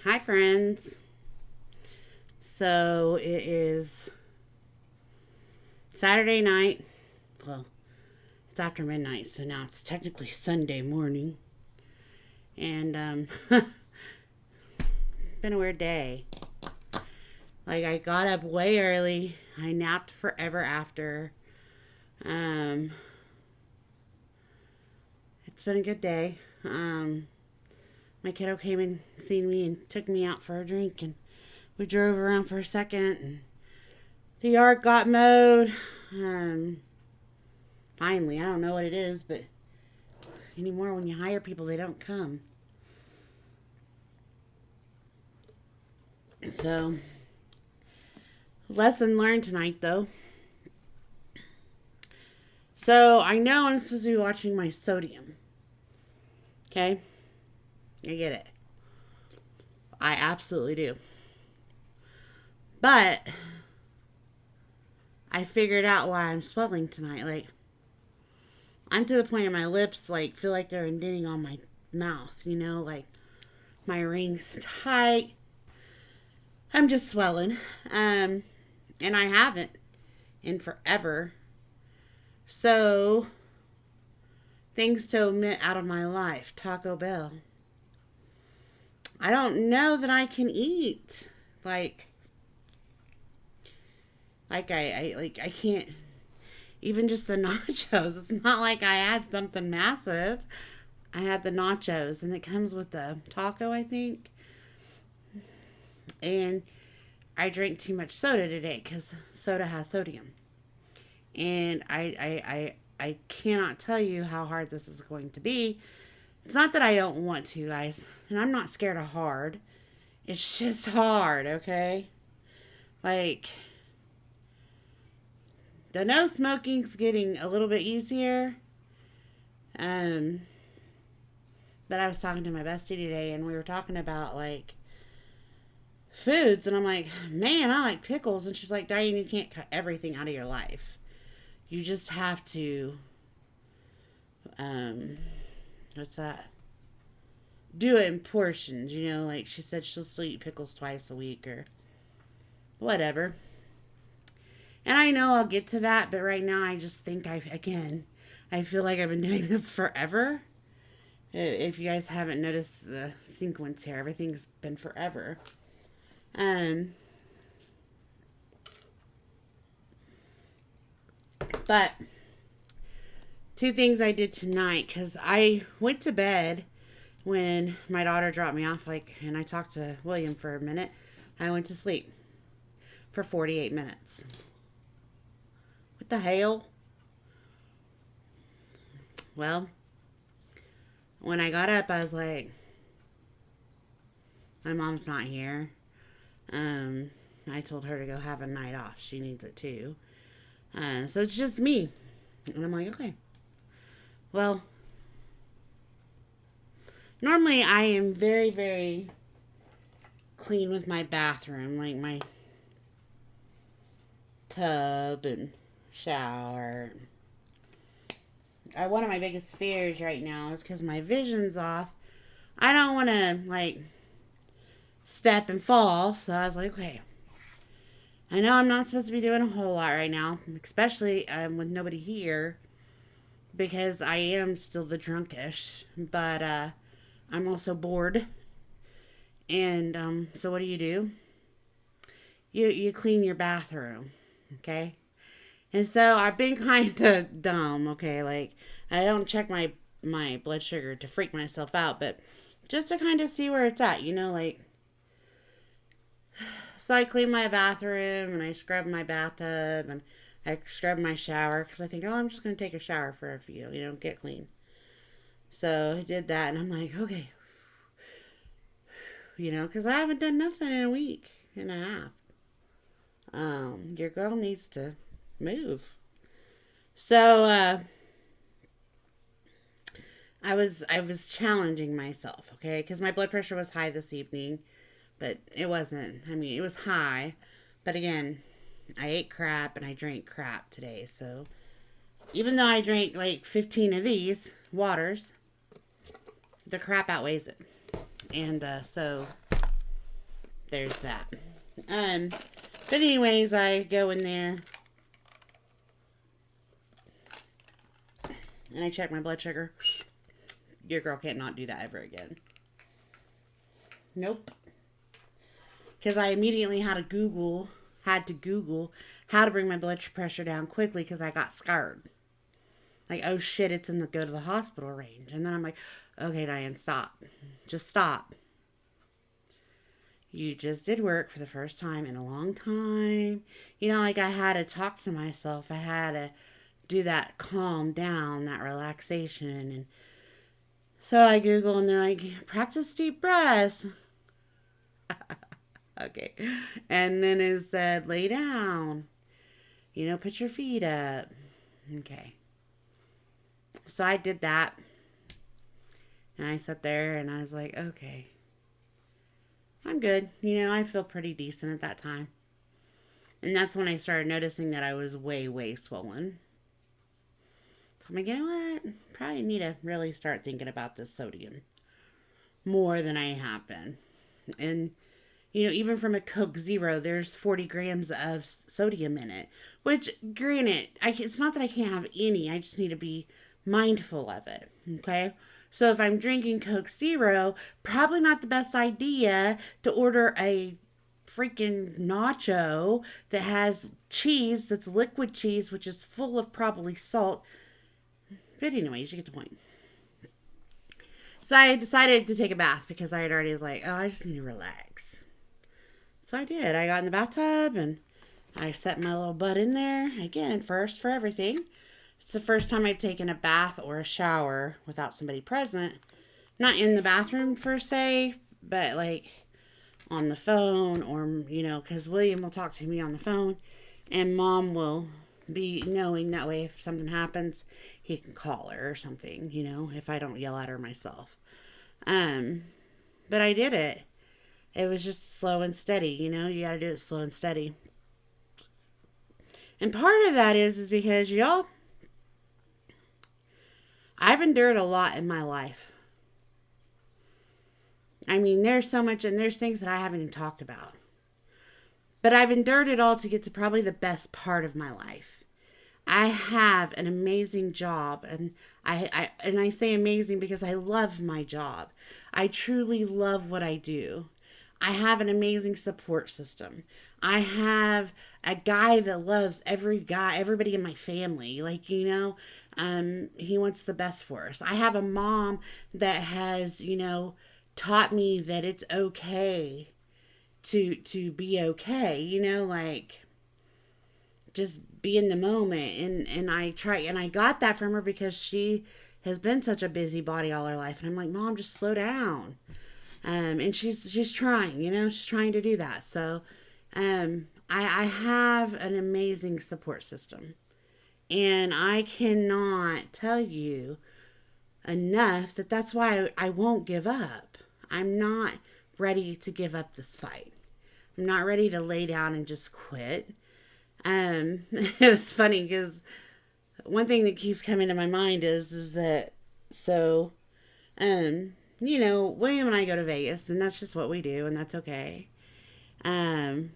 Hi, friends. So it is Saturday night. Well, it's after midnight, so now it's technically Sunday morning. And, been a weird day. Like, I got up way early. I napped forever after. Um, it's been a good day. My kiddo came and seen me and took me out for a drink, and we drove around for a second, and the yard got mowed. Um, Finally, I don't know what it is, but anymore when you hire people, they don't come. So, lesson learned tonight, though. So, I know I'm supposed to be watching my sodium. Okay? I get it. I absolutely do. But, I figured out why I'm swelling tonight. Like, I'm to the point where my lips, like, feel like they're indenting on my mouth, Like, my ring's tight. I'm just swelling. Um, and I haven't in forever. So, things to omit out of my life. Taco Bell. I don't know that I can eat. Like, I can't. Even just the nachos. It's not like I had something massive. I had the nachos, and it comes with the taco, I think. And I drank too much soda today because soda has sodium. And I cannot tell you how hard this is going to be. It's not that I don't want to, guys. And I'm not scared of hard. It's just hard, okay? Like, the no smoking's getting a little bit easier. Um, but I was talking to my bestie today, and we were talking about, like, foods. And I'm like, man, I like pickles. And she's like, Diane, you can't cut everything out of your life. You just have to, um, what's that? Do it in portions, Like she said, she'll still eat pickles twice a week or whatever. And I know I'll get to that, but right now I just think I feel like I've been doing this forever. If you guys haven't noticed the sequence here, everything's been forever. Um, but two things I did tonight because I went to bed when my daughter dropped me off, and I talked to William for a minute. I went to sleep for 48 minutes. What the hell? Well, when I got up, I was like, my mom's not here. Um, I told her to go have a night off. She needs it too. So it's just me. And I'm like, okay. Well, normally I am very, very clean with my bathroom, like my tub and shower. One of my biggest fears right now is because my vision's off. I don't want to, like, step and fall. So I was like, okay. I know I'm not supposed to be doing a whole lot right now, especially with nobody here, because I am still the drunkish. But I'm also bored. And so what do? You clean your bathroom, okay? And so I've been kind of dumb, okay? Like, I don't check my blood sugar to freak myself out, but just to kind of see where it's at, like. So I clean my bathroom and I scrub my bathtub and I scrub my shower because I think, oh, I'm just going to take a shower for a few, get clean. So I did that and I'm like, okay, because I haven't done nothing in a week and a half. Your girl needs to move. So I was challenging myself, okay, because my blood pressure was high this evening, but it wasn't. I mean, it was high, but again, I ate crap and I drank crap today. So even though I drank like 15 of these waters, the crap outweighs it. And so there's that. Um, but anyways, I go in there and I check my blood sugar. Your girl can't not do that ever again. Nope. Because I immediately had to Google how to bring my blood pressure down quickly because I got scared. Like, oh shit, it's in the go to the hospital range. And then I'm like, okay, Diane, stop. Just stop. You just did work for the first time in a long time. You know, like I had to talk to myself. I had to do that calm down, that relaxation. And so I Google and they're like, practice deep breaths. Okay. And then it said, lay down. You know, put your feet up. Okay. So I did that. And I sat there and I was like, okay. I'm good. You know, I feel pretty decent at that time. And that's when I started noticing that I was way, way swollen. So I'm like, you know what? Probably need to really start thinking about this sodium more than I have been. And, you know, even from a Coke Zero, there's 40 grams of sodium in it. Which, granted, it's not that I can't have any. I just need to be mindful of it. Okay? So if I'm drinking Coke Zero, probably not the best idea to order a freaking nacho that has cheese that's liquid cheese, which is full of probably salt. But anyways, you get the point. So I decided to take a bath because I had already was like, oh, I just need to relax. So I did. I got in the bathtub and I set my little butt in there. Again, first for everything. It's the first time I've taken a bath or a shower without somebody present. Not in the bathroom per se, but like on the phone or, you know, because William will talk to me on the phone and Mom will be knowing that way if something happens, he can call her or something, you know, if I don't yell at her myself. But I did it. It was just slow and steady, you know, you got to do it slow and steady. And part of that is because y'all, I've endured a lot in my life. I mean, there's so much, and there's things that I haven't even talked about. But I've endured it all to get to probably the best part of my life. I have an amazing job, and I say amazing because I love my job. I truly love what I do. I have an amazing support system. I have a guy that loves everybody in my family. Like, you know, he wants the best for us. I have a mom that has, you know, taught me that it's okay to be okay, you know, like just be in the moment. And I got that from her because she has been such a busybody all her life. And I'm like, Mom, just slow down. And she's trying, you know, she's trying to do that. So, I have an amazing support system, and I cannot tell you enough that that's why I won't give up. I'm not ready to give up this fight. I'm not ready to lay down and just quit. It was funny because one thing that keeps coming to my mind is that, so, you know, William and I go to Vegas, and that's just what we do, and that's okay. Um,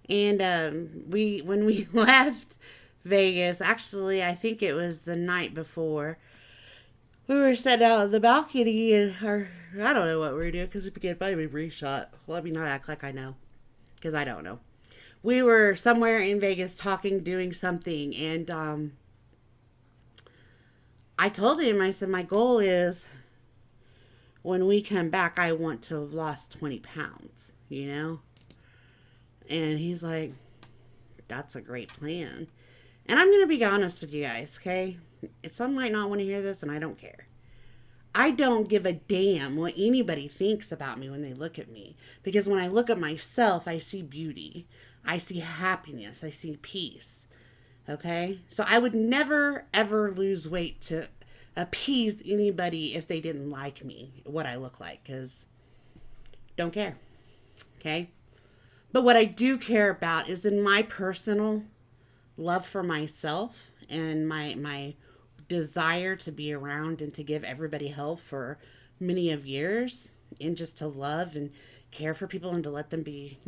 we when we left Vegas, actually, I think it was the night before, we were sitting out on the balcony, and I don't know what we were doing because we began by a reshot. Let me not act like I know, because I don't know. We were somewhere in Vegas talking, doing something, and I told him, I said, my goal is when we come back, I want to have lost 20 pounds, you know? And he's like, that's a great plan. And I'm going to be honest with you guys, okay? Some might not want to hear this, and I don't care. I don't give a damn what anybody thinks about me when they look at me. Because when I look at myself, I see beauty. I see happiness. I see peace. Okay? So I would never, ever lose weight to appease anybody if they didn't like me, what I look like. Because don't care. Okay? But what I do care about is in my personal love for myself and my desire to be around and to give everybody help for many of years. and just to love and care for people and to let them be,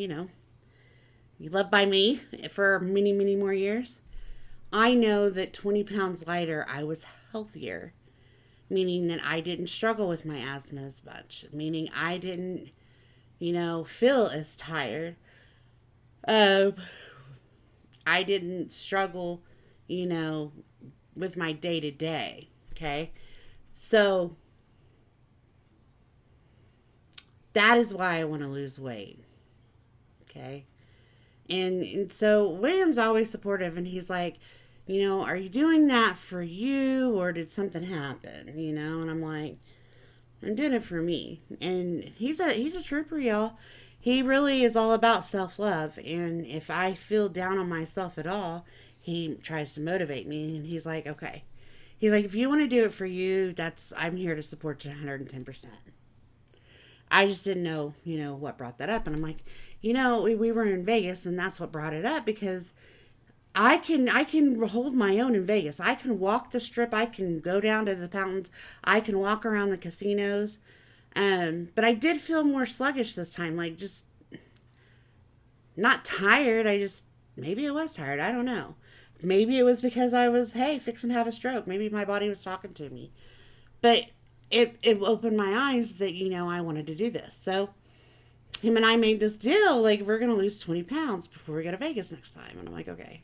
loved by me for many, many more years. I know that 20 pounds lighter, I was healthier, meaning that I didn't struggle with my asthma as much, meaning I didn't, feel as tired. Uh, I didn't struggle, you know, with my day to day. Okay. So that is why I want to lose weight. Okay. And so William's always supportive, and he's like, are you doing that for you or did something happen? And I'm like, I'm doing it for me. And he's a trooper, y'all. He really is all about self love. And if I feel down on myself at all, he tries to motivate me. And he's like, okay. He's like, if you want to do it for you, I'm here to support you 110%. I just didn't know, what brought that up. And I'm like, we were in Vegas and that's what brought it up because I can hold my own in Vegas. I can walk the strip. I can go down to the fountains. I can walk around the casinos. But I did feel more sluggish this time. Like just not tired. Maybe I was tired. I don't know. Maybe it was because I was, hey, fixing to have a stroke. Maybe my body was talking to me. But it opened my eyes that, I wanted to do this. So him and I made this deal. Like, we're going to lose 20 pounds before we go to Vegas next time. And I'm like, okay.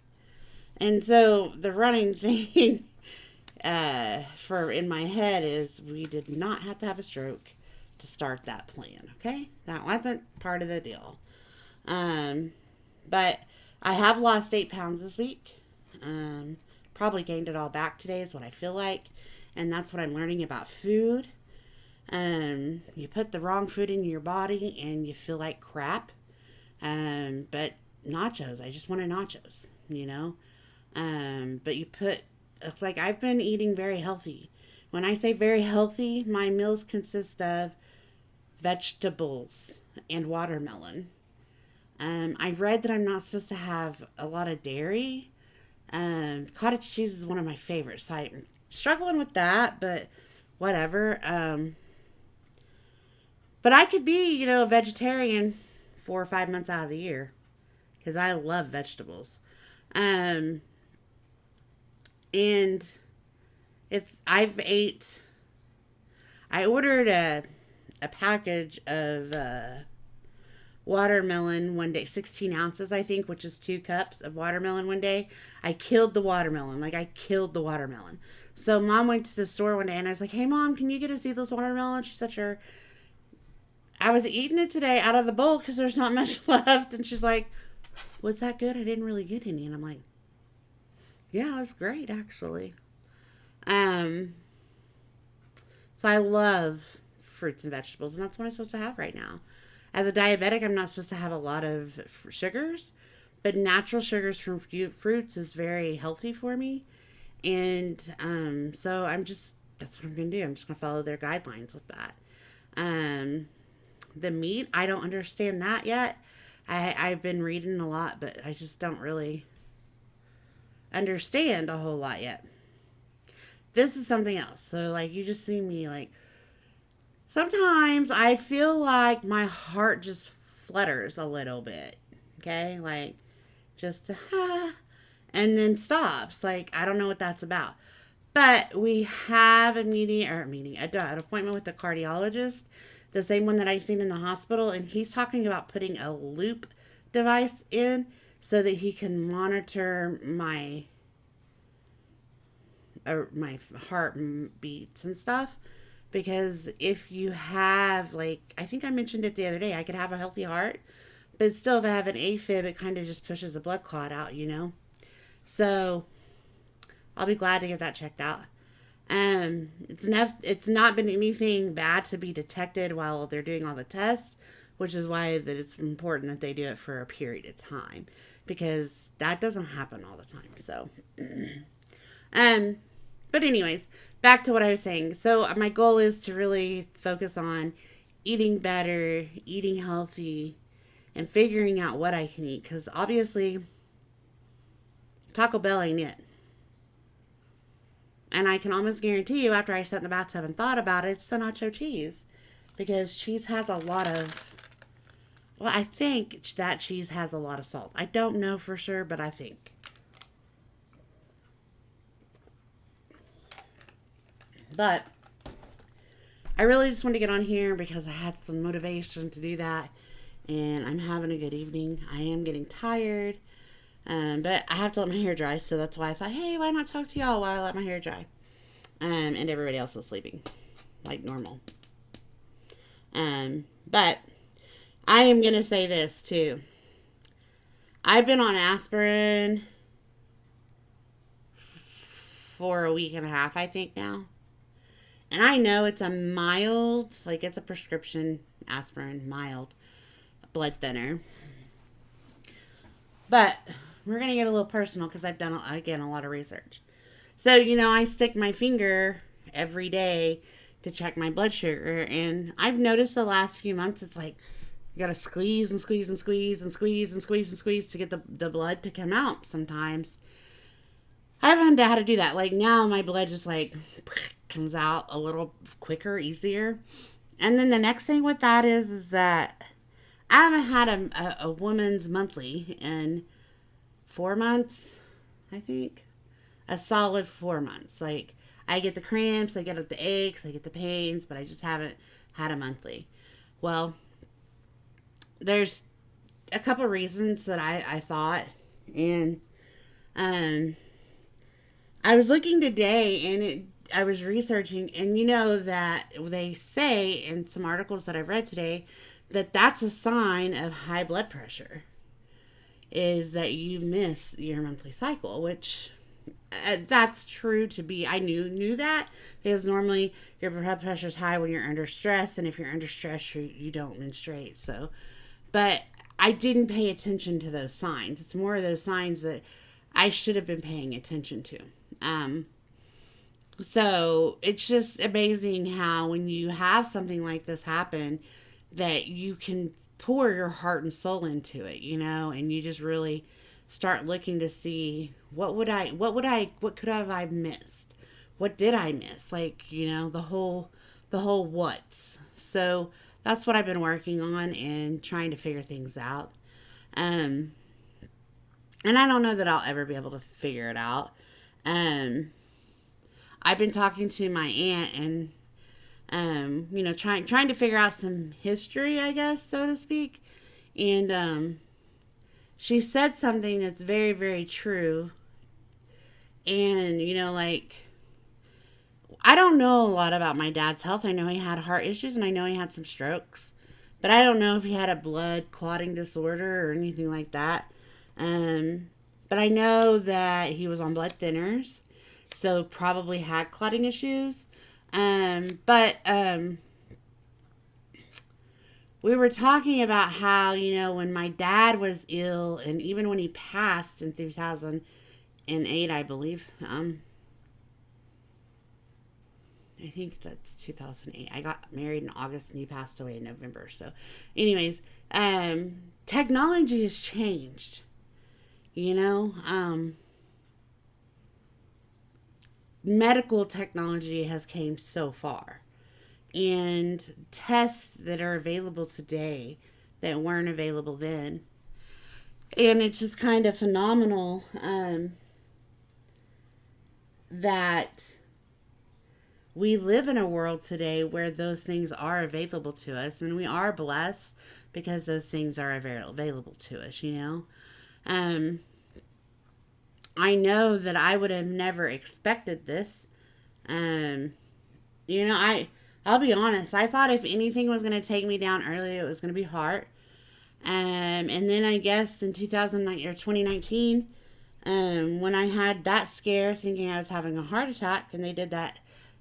And so the running thing for in my head is we did not have to have a stroke to start that plan. Okay. That wasn't part of the deal. But I have lost 8 pounds this week. Probably gained it all back today is what I feel like. And that's what I'm learning about food. You put the wrong food in your body and you feel like crap. But nachos, I just wanted nachos, But it's like I've been eating very healthy. When I say very healthy, my meals consist of vegetables and watermelon. I read that I'm not supposed to have a lot of dairy. Cottage cheese is one of my favorites. So I'm struggling with that, but whatever. But I could be, a vegetarian 4 or 5 months out of the year because I love vegetables. And I ordered a package of watermelon one day, 16 ounces, I think, which is 2 cups of watermelon one day. I killed the watermelon. Like, I killed the watermelon. So Mom went to the store one day and I was like, hey, Mom, can you get a seedless watermelon? She said, sure. I was eating it today out of the bowl because there's not much left. And she's like, was that good? I didn't really get any. And I'm like, yeah, it was great, actually. So I love fruits and vegetables, and that's what I'm supposed to have right now. As a diabetic, I'm not supposed to have a lot of sugars, but natural sugars from fruits is very healthy for me. And so that's what I'm going to do. I'm just going to follow their guidelines with that. The meat, I don't understand that yet. I've been reading a lot, but I just don't really understand a whole lot yet. This is something else. So, like, you just see me, like, sometimes I feel like my heart just flutters a little bit. Okay? Like, just, and then stops. Like, I don't know what that's about. But we have an appointment with the cardiologist, the same one that I seen in the hospital, and he's talking about putting a loop device in so that he can monitor my heart beats and stuff. Because if you have, like, I think I mentioned it the other day, I could have a healthy heart, but still if I have an AFib, it kind of just pushes a blood clot out, So I'll be glad to get that checked out. It's not been anything bad to be detected while they're doing all the tests, which is why that it's important that they do it for a period of time, because that doesn't happen all the time. So, but anyways, back to what I was saying. So my goal is to really focus on eating better, eating healthy, and figuring out what I can eat, because obviously Taco Bell ain't it. And I can almost guarantee you, after I sat in the bathtub and thought about it, it's the nacho cheese. because cheese has a lot of, well, I think that cheese has a lot of salt. I don't know for sure, but I think. But I really just wanted to get on here because I had some motivation to do that. And I'm having a good evening. I am getting tired. But I have to let my hair dry. So that's why I thought, hey, why not talk to y'all while I let my hair dry? And everybody else is sleeping like normal. But I am going to say this too. I've been on aspirin for a week and a half, I think now. And I know it's a mild, like it's a prescription aspirin, mild blood thinner. But we're going to get a little personal because I've done, again, a lot of research. So, I stick my finger every day to check my blood sugar. And I've noticed the last few months, it's like you got to squeeze and squeeze and squeeze and squeeze and squeeze and squeeze to get the blood to come out sometimes. I haven't had to do that. Like now my blood just like comes out a little quicker, easier. And then the next thing with that is that I haven't had a woman's monthly in 4 months, I think. A solid 4 months. Like, I get the cramps, I get the aches, I get the pains, but I just haven't had a monthly. Well, there's a couple reasons that I thought. And I was looking today, and I was researching, and that they say in some articles that I've read today that that's a sign of high blood pressure, is that you miss your monthly cycle, which that's true to be. I knew that because normally your blood pressure is high when you're under stress, and if you're under stress, you don't menstruate. So, but I didn't pay attention to those signs. It's more of those signs that I should have been paying attention to. So it's just amazing how when you have something like this happen, that you can pour your heart and soul into it, and you just really start looking to see what could have I missed? What did I miss? Like, the whole what's. So that's what I've been working on and trying to figure things out. And I don't know that I'll ever be able to figure it out. I've been talking to my aunt and trying to figure out some history, I guess, so to speak. And she said something that's very, very true. And, I don't know a lot about my dad's health. I know he had heart issues and I know he had some strokes. But I don't know if he had a blood clotting disorder or anything like that. But I know that he was on blood thinners. So probably had clotting issues. But we were talking about how, when my dad was ill and even when he passed in 2008, I believe, I think that's 2008. I got married in August and he passed away in November. So anyways, technology has changed, medical technology has came so far. And tests that are available today that weren't available then. And it's just kind of phenomenal that we live in a world today where those things are available to us. And we are blessed because those things are available to us, I know that I would have never expected this. I'll be honest. I thought if anything was going to take me down early, it was going to be heart. And then I guess in 2019, when I had that scare thinking I was having a heart attack, and they did that,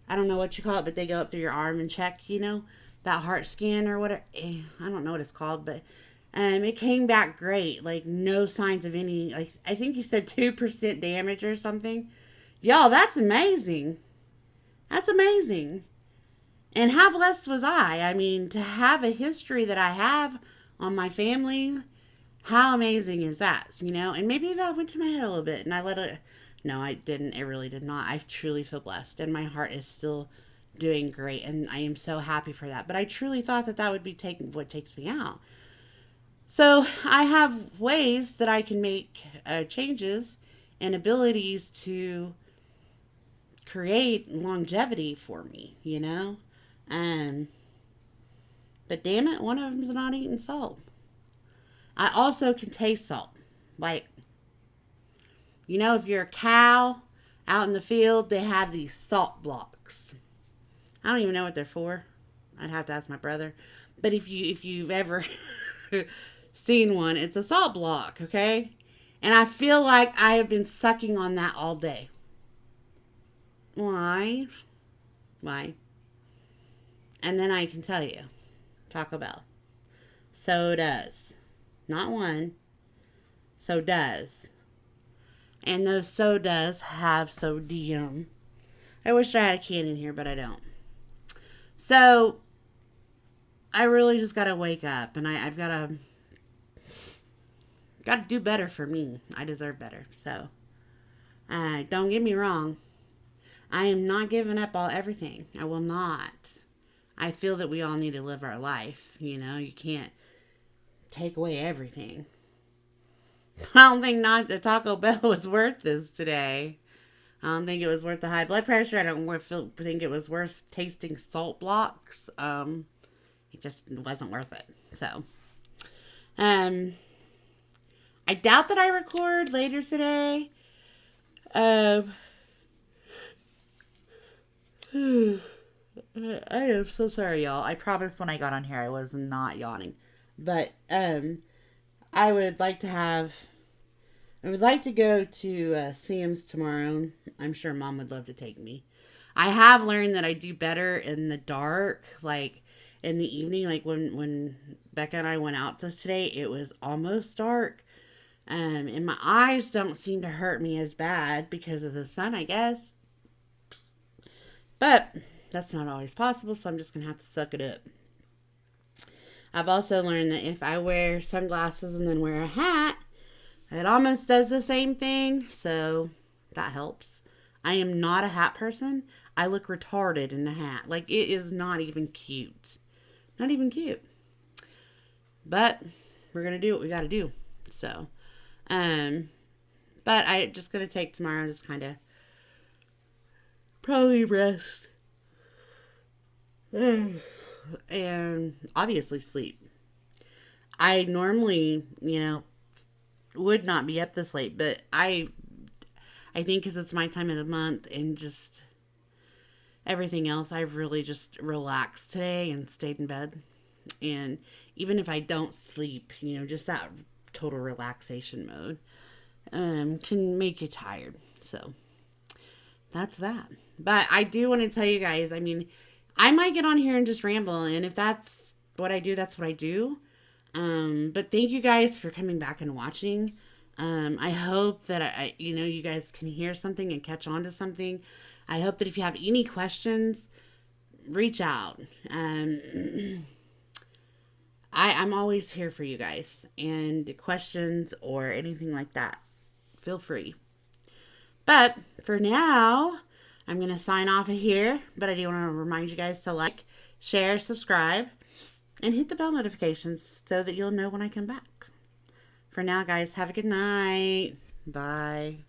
I don't know what you call it, but they go up through your arm and check, that heart scan or whatever. I don't know what it's called, but it came back great. Like no signs of any, like I think you said 2% damage or something. Y'all, that's amazing. That's amazing. And how blessed was I? I mean, to have a history that I have on my family, how amazing is that? And maybe that went to my head a little bit and I let it. No, I didn't. It really did not. I truly feel blessed. And my heart is still doing great, and I am so happy for that. But I truly thought that that would be what takes me out. So I have ways that I can make changes and abilities to create longevity for me, you know? Um, but damn it, one of them's not eating salt. I also can taste salt. Like, if you're a cow out in the field, they have these salt blocks. I don't even know what they're for. I'd have to ask my brother. But if you've ever seen one, it's a salt block, okay? And I feel like I have been sucking on that all day. Why? Why? And then I can tell you, Taco Bell. So does. Not one. So does. And those sodas have sodium. I wish I had a can in here, but I don't. So I really just gotta wake up, and I've gotta do better for me. I deserve better. So don't get me wrong. I am not giving up everything. I will not. I feel that we all need to live our life. You can't take away everything. I don't think not the Taco Bell was worth this today. I don't think it was worth the high blood pressure. I don't think it was worth tasting salt blocks. It just wasn't worth it. So, I doubt that I record later today. I am so sorry, y'all. I promised when I got on here I was not yawning. But, I would like to go to Sam's tomorrow. I'm sure Mom would love to take me. I have learned that I do better in the dark, like in the evening. Like when Becca and I went out today, it was almost dark. And my eyes don't seem to hurt me as bad because of the sun, I guess. But that's not always possible, so I'm just going to have to suck it up. I've also learned that if I wear sunglasses and then wear a hat, it almost does the same thing, so that helps. I am not a hat person. I look retarded in a hat. Like, it is not even cute. Not even cute. But we're going to do what we got to do. So, but I just going to take tomorrow, just kind of probably rest. And obviously sleep. I normally, would not be up this late, but I think because it's my time of the month and just everything else, I've really just relaxed today and stayed in bed. And even if I don't sleep, just that total relaxation mode can make you tired. So that's that. But I do want to tell you guys, I might get on here and just ramble, and if that's what I do, that's what I do. But thank you guys for coming back and watching. I hope that you guys can hear something and catch on to something. I hope that if you have any questions, reach out. I'm always here for you guys, and questions or anything like that, feel free. But for now, I'm going to sign off of here, but I do want to remind you guys to like, share, subscribe, and hit the bell notifications so that you'll know when I come back. For now, guys, have a good night. Bye.